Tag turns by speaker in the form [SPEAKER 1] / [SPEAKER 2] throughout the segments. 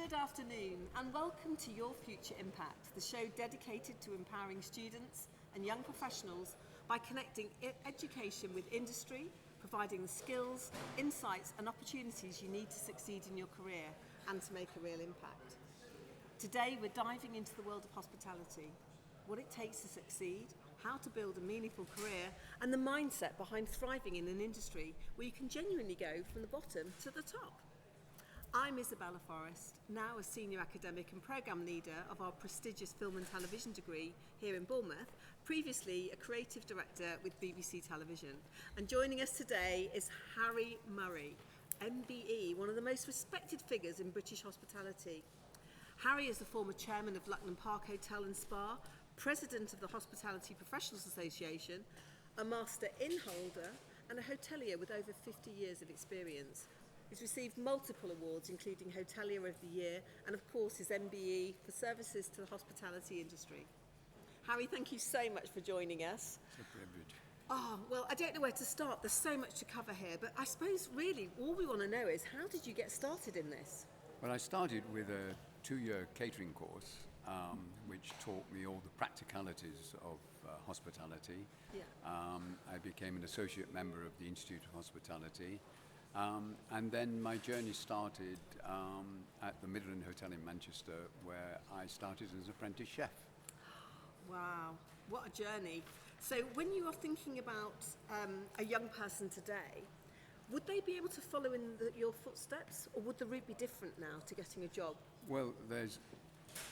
[SPEAKER 1] Good afternoon and welcome to Your Future Impact, the show dedicated to empowering students and young professionals by connecting education with industry, providing the skills, insights and opportunities you need to succeed in your career and to make a real impact. Today we're diving into the world of hospitality, what it takes to succeed, how to build a meaningful career and the mindset behind thriving in an industry where you can genuinely go from the bottom to the top. I'm Isabella Forrest, now a senior academic and programme leader of our prestigious film and television degree here in Bournemouth, previously a creative director with BBC Television. And joining us today is HarryMurray, MBE, one of the most respected figures in British hospitality. Harry is the former chairman of Lucknow Park Hotel and Spa, president of the Hospitality Professionals Association, a master inn holder and a hotelier with over 50 years of experience. He's received multiple awards, including Hotelier of the Year and, of course, his MBE for services to the hospitality industry. Harry, thank you so much for joining us.
[SPEAKER 2] It's a privilege.
[SPEAKER 1] Oh, well, I don't know where to start. There's so much to cover here, but I suppose really all we want to know is how did you get started in this?
[SPEAKER 2] Well, I started with a 2-year catering course, which taught me all the practicalities of hospitality.
[SPEAKER 1] Yeah.
[SPEAKER 2] I became an associate member of the Institute of Hospitality. And then my journey started at the Midland Hotel in Manchester, where I started as an apprentice chef.
[SPEAKER 1] Wow, what a journey. So when you are thinking about a young person today, would they be able to follow in your footsteps, or would the route be different now to getting a job?
[SPEAKER 2] Well, there's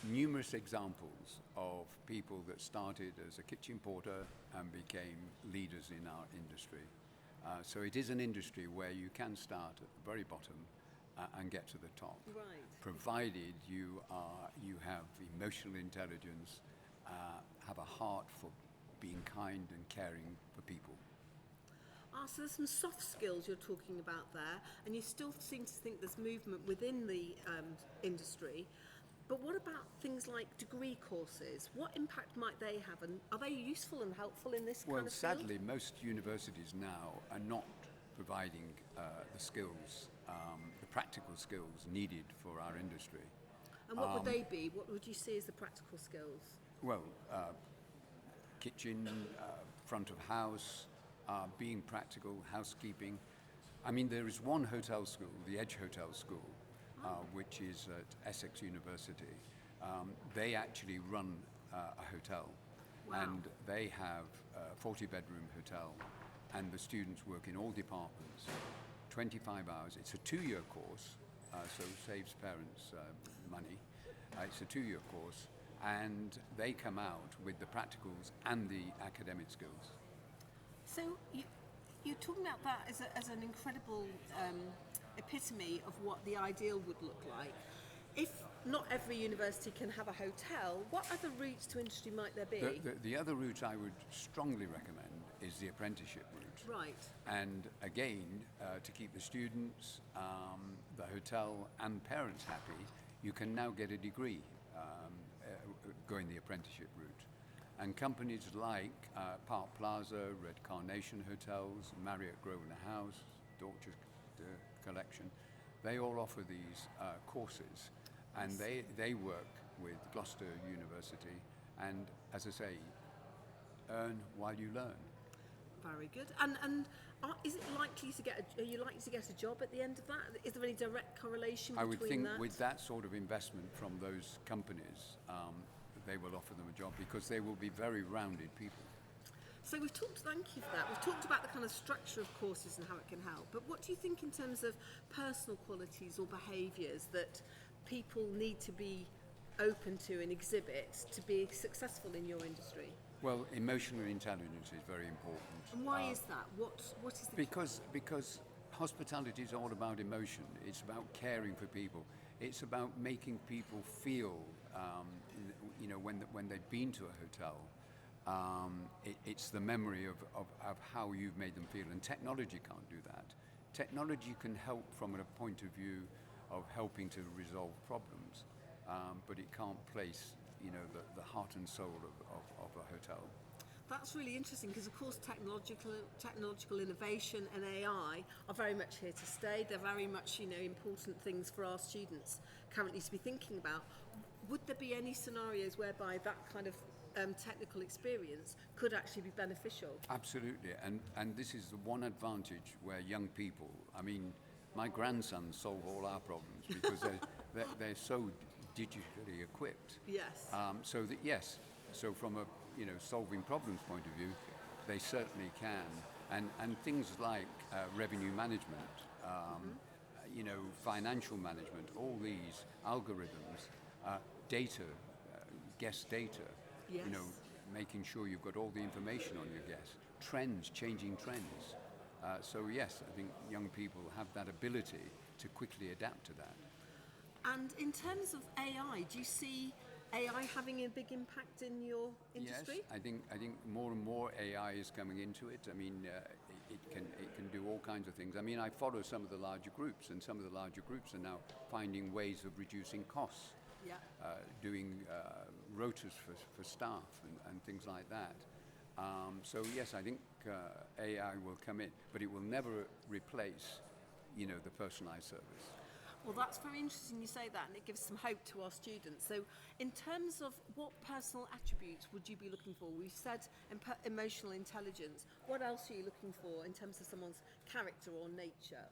[SPEAKER 2] numerous examples of people that started as a kitchen porter and became leaders in our industry. So it is an industry where you can start at the very bottom and get to the top,
[SPEAKER 1] right?
[SPEAKER 2] Provided you have emotional intelligence, have a heart for being kind and caring for people.
[SPEAKER 1] So there's some soft skills you're talking about there, and you still seem to think there's movement within the industry. But what about things like degree courses? What impact might they have, and are they useful and helpful in this kind of
[SPEAKER 2] Well, sadly, most universities now are not providing the skills, the practical skills needed for our industry.
[SPEAKER 1] And what would they be? What would you see as the practical skills?
[SPEAKER 2] Well, kitchen, front of house, being practical, housekeeping. I mean, there is one hotel school, the Edge Hotel School, which is at Essex University. They actually run a hotel.
[SPEAKER 1] Wow.
[SPEAKER 2] And they have a 40-bedroom hotel, and the students work in all departments, 25 hours. It's a 2-year course, so it saves parents money. It's a 2-year course, and they come out with the practicals and the academic skills.
[SPEAKER 1] So you're talking about that as an incredible epitome of what the ideal would look like. If not every university can have a hotel, what other routes to industry might there be?
[SPEAKER 2] The other route I would strongly recommend is the apprenticeship route.
[SPEAKER 1] Right.
[SPEAKER 2] And again, to keep the students, the hotel and parents happy, you can now get a degree going the apprenticeship route. And companies like Park Plaza, Red Carnation Hotels, Marriott Grosvenor House, Dorchester Collection, they all offer these courses, and they work with Gloucester University, and as I say, earn while you learn.
[SPEAKER 1] Very good. And is it likely to are you likely to get a job at the end of that? Is there any direct correlation between that?
[SPEAKER 2] I would think with that sort of investment from those companies, they will offer them a job because they will be very rounded people.
[SPEAKER 1] So thank you for that. We've talked about the kind of structure of courses and how it can help, but what do you think in terms of personal qualities or behaviours that people need to be open to and exhibit to be successful in your industry?
[SPEAKER 2] Well, emotional intelligence is very important.
[SPEAKER 1] And why is that? What is the
[SPEAKER 2] Because hospitality is all about emotion. It's about caring for people. It's about making people feel, when they've been to a hotel. It's the memory of how you've made them feel, and technology can't do that. Technology can help from a point of view of helping to resolve problems, but it can't place, the heart and soul of a hotel.
[SPEAKER 1] That's really interesting because, of course, technological innovation and AI are very much here to stay. They're very much, important things for our students currently to be thinking about. Would there be any scenarios whereby that kind of technical experience could actually be beneficial?
[SPEAKER 2] Absolutely, and this is the one advantage where young people, I mean, my grandsons solve all our problems because they're so digitally equipped.
[SPEAKER 1] Yes.
[SPEAKER 2] So that yes, so from a solving problems point of view, they certainly can, and things like revenue management, financial management, all these algorithms, data, guest data,
[SPEAKER 1] Yes.
[SPEAKER 2] making sure you've got all the information on your guests, trends, changing trends. So yes, I think young people have that ability to quickly adapt to that.
[SPEAKER 1] And in terms of AI, do you see AI having a big impact in your industry?
[SPEAKER 2] Yes, I think more and more AI is coming into it. I mean, it can do all kinds of things. I mean, I follow some of the larger groups, and some of the larger groups are now finding ways of reducing costs,
[SPEAKER 1] Yeah.
[SPEAKER 2] doing rotas for staff and things like that. So yes, I think AI will come in, but it will never replace, the personalised service.
[SPEAKER 1] Well, that's very interesting you say that, and it gives some hope to our students. So, in terms of what personal attributes would you be looking for? We've said emotional intelligence. What else are you looking for in terms of someone's character or nature?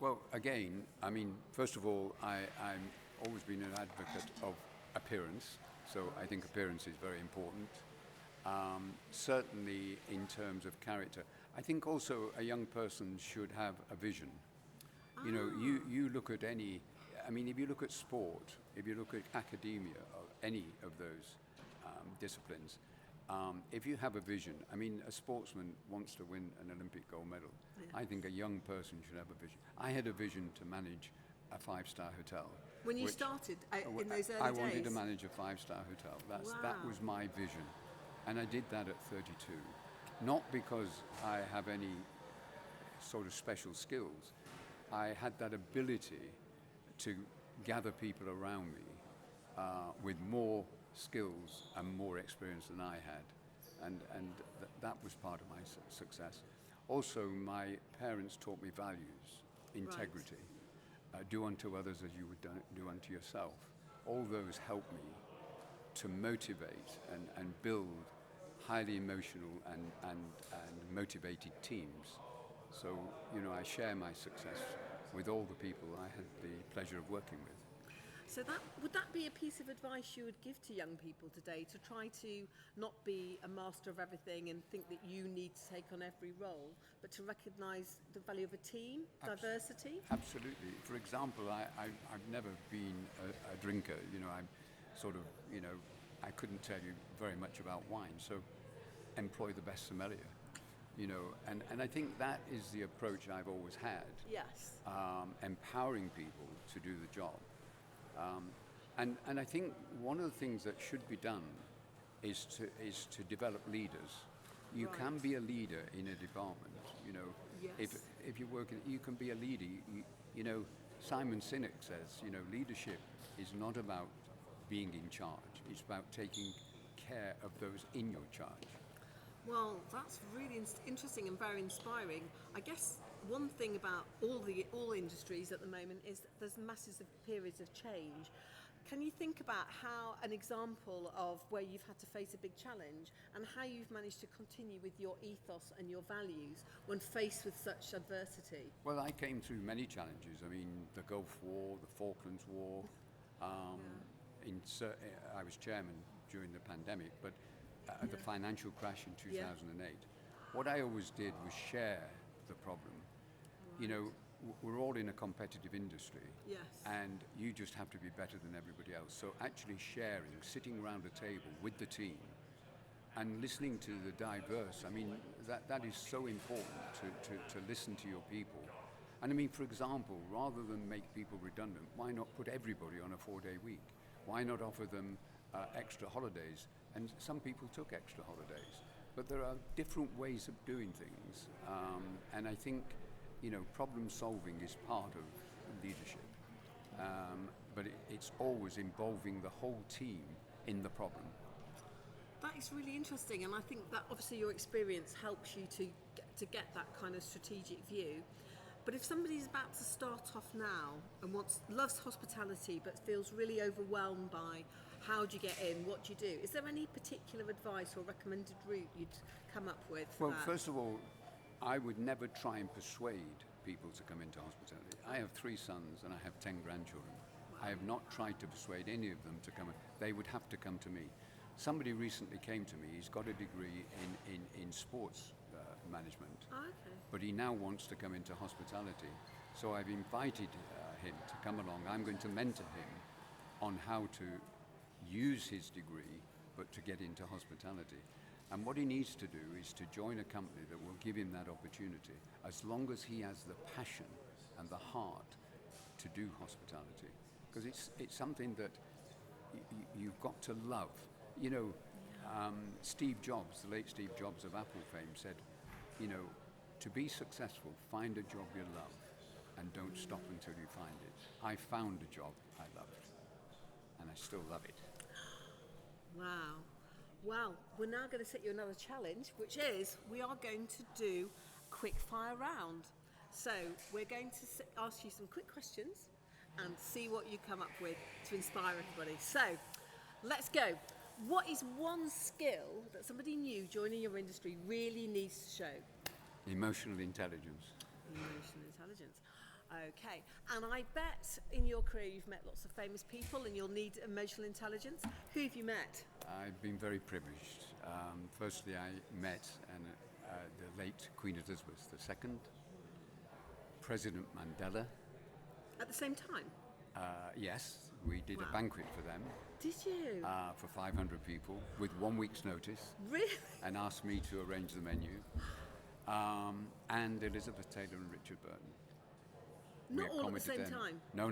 [SPEAKER 2] Well, again, I mean, first of all, I'm always been an advocate of appearance, so I think appearance is very important. Certainly in terms of character. I think also a young person should have a vision. You look at if you look at sport, if you look at academia, or any of those disciplines, if you have a vision, I mean, a sportsman wants to win an Olympic gold medal.
[SPEAKER 1] Yeah.
[SPEAKER 2] I think a young person should have a vision. I had a vision to manage a 5-star hotel.
[SPEAKER 1] When you started in those early days?
[SPEAKER 2] I wanted to manage a 5-star hotel. That was my vision. And I did that at 32. Not because I have any sort of special skills. I had that ability to gather people around me with more skills and more experience than I had. And that was part of my success. Also, my parents taught me values, integrity, do unto others as you would do unto yourself. All those helped me to motivate and build highly emotional and motivated teams. So, I share my success with all the people I had the pleasure of working with.
[SPEAKER 1] So would that be a piece of advice you would give to young people today, to try to not be a master of everything and think that you need to take on every role, but to recognise the value of a team, diversity?
[SPEAKER 2] Absolutely. For example, I've never been a drinker. I'm sort of, I couldn't tell you very much about wine, so employ the best sommelier. And I think that is the approach I've always had.
[SPEAKER 1] Yes.
[SPEAKER 2] Empowering people to do the job. And I think one of the things that should be done is to develop leaders. You can be a leader in a department.
[SPEAKER 1] Yes.
[SPEAKER 2] If you work, you can be a leader. Simon Sinek says, leadership is not about being in charge. It's about taking care of those in your charge.
[SPEAKER 1] Well, that's really interesting and very inspiring. I guess one thing about all industries at the moment is that there's massive periods of change. Can you think about how an example of where you've had to face a big challenge and how you've managed to continue with your ethos and your values when faced with such adversity?
[SPEAKER 2] Well, I came through many challenges. I mean, the Gulf War, the Falklands War. I was chairman during the pandemic, but the financial crash in 2008. What I always did was share the problem. We're all in a competitive industry.
[SPEAKER 1] Yes.
[SPEAKER 2] And you just have to be better than everybody else. So actually sharing, sitting around a table with the team and listening to the diverse, I mean, that is so important to listen to your people. And I mean, for example, rather than make people redundant, why not put everybody on a 4-day week? Why not offer them extra holidays? And some people took extra holidays. But there are different ways of doing things. And I think, problem solving is part of leadership. But it's always involving the whole team in the problem.
[SPEAKER 1] That it's really interesting, and I think that obviously your experience helps you to get that kind of strategic view. But if somebody's about to start off now and loves hospitality but feels really overwhelmed by how do you get in, what do you do? Is there any particular advice or recommended route you'd come up with?
[SPEAKER 2] Well, first of all, I would never try and persuade people to come into hospitality. I have 3 sons and I have 10 grandchildren. I have not tried to persuade any of them to come. They would have to come to me. Somebody recently came to me. He's got a degree in sports management, but he now wants to come into hospitality. So I've invited him to come along. I'm going to mentor him on how to use his degree, but to get into hospitality. And what he needs to do is to join a company that will give him that opportunity, as long as he has the passion and the heart to do hospitality. Because it's something that you've got to love. You know, Steve Jobs, the late Steve Jobs of Apple fame, said, you know, to be successful, find a job you love and don't stop until you find it. I found a job I loved, and I still love it.
[SPEAKER 1] Wow. Well, we're now going to set you another challenge, which is we are going to do quick fire round. So we're going to ask you some quick questions and see what you come up with to inspire everybody. So let's go. What is one skill that somebody new joining your industry really needs to show?
[SPEAKER 2] Emotional intelligence.
[SPEAKER 1] Emotional intelligence. Okay. And I bet in your career you've met lots of famous people and you'll need emotional intelligence. Who have you met?
[SPEAKER 2] I've been very privileged. Firstly, I met the late Queen Elizabeth II, President Mandela.
[SPEAKER 1] At the same time?
[SPEAKER 2] Yes, we did a banquet for them.
[SPEAKER 1] Did you?
[SPEAKER 2] For 500 people with 1 week's notice.
[SPEAKER 1] Really?
[SPEAKER 2] And asked me to arrange the menu. And Elizabeth Taylor and Richard Burton.
[SPEAKER 1] Not all at the same time?
[SPEAKER 2] No.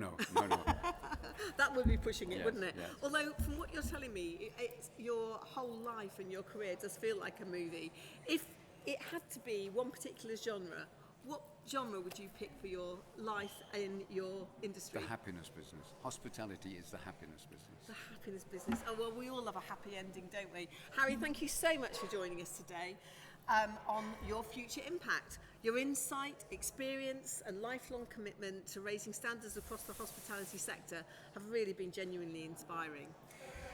[SPEAKER 1] That would be pushing it,
[SPEAKER 2] Yes,
[SPEAKER 1] wouldn't it?
[SPEAKER 2] yes.
[SPEAKER 1] Although, from what you're telling me, your whole life and your career does feel like a movie. If it had to be one particular genre, what genre would you pick for your life in your industry?
[SPEAKER 2] The happiness business. Hospitality is the happiness business.
[SPEAKER 1] The happiness business. Oh, well, we all love a happy ending, don't we? Harry, thank you so much for joining us today on Your Future Impact. Your insight, experience and lifelong commitment to raising standards across the hospitality sector have really been genuinely inspiring.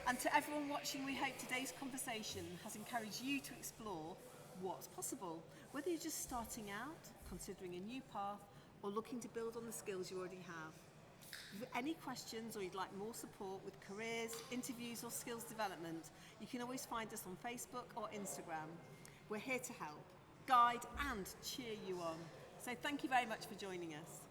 [SPEAKER 1] And to everyone watching, we hope today's conversation has encouraged you to explore what's possible, whether you're just starting out, considering a new path, or looking to build on the skills you already have. If any questions or you'd like more support with careers, interviews or skills development, you can always find us on Facebook or Instagram. We're here to help, guide and cheer you on. So thank you very much for joining us.